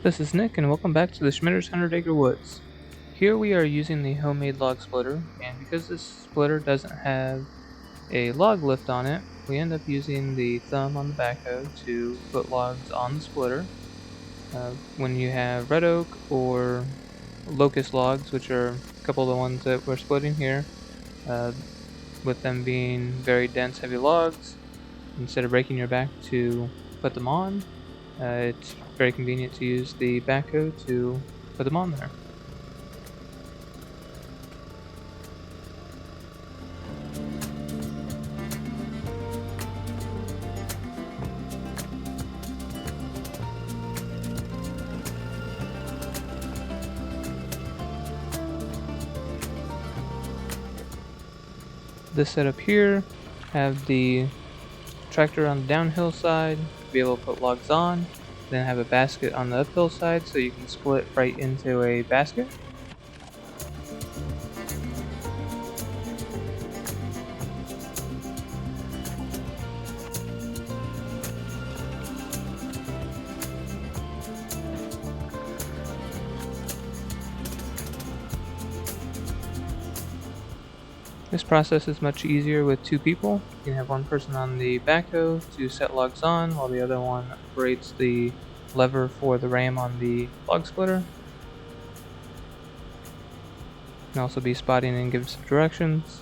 This is Nick, and welcome back to the Schmitter's 100-Acre Woods. Here we are using the homemade log splitter, and because this splitter doesn't have a log lift on it, we end up using the thumb on the backhoe to put logs on the splitter. When you have red oak or locust logs, which are a couple of the ones that we're splitting here, with them being very dense, heavy logs, instead of breaking your back to put them on, it's very convenient to use the backhoe to put them on there. This setup here, have the tractor on the downhill side to be able to put logs on, then have a basket on the uphill side so you can split right into a basket. This process is much easier with two people. You can have one person on the backhoe to set logs on, while the other one operates the lever for the ram on the log splitter. You can also be spotting and give some directions.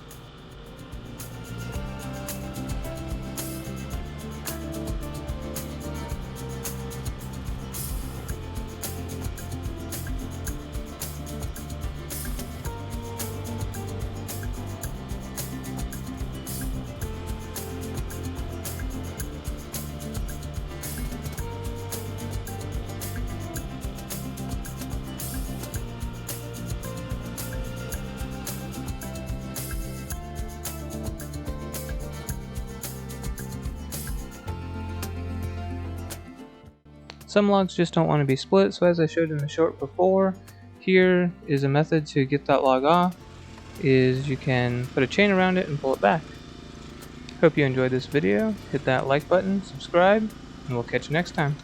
Some logs just don't want to be split, so as I showed in the short before, here is a method to get that log off, is you can put a chain around it and pull it back. Hope you enjoyed this video. Hit that like button, subscribe, and we'll catch you next time.